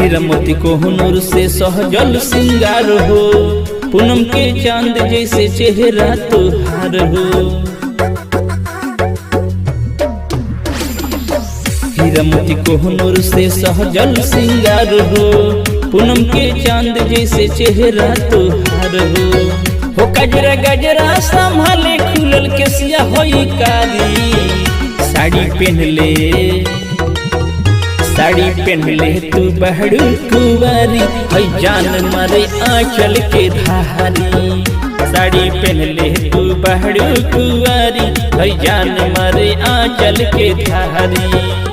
हीरा मोती कोहनूर से सहजल सिंगार हो, पूनम के चांद जैसे चेहरा तुहार हो। हीरा मोती कोहनूर से सहजल सिंगार हो, पूनम के चांद जैसे चेहरा तुहार हो गजरा गजरा संभाले खुलल केसिया होई कारी। साड़ी पहन ले तू बहड़ू कुंवारी, है जान मारे आंचल के धारी। साड़ी पहन ले तू बहड़ू कुंवारी, है जान मारे आंचल के धारी।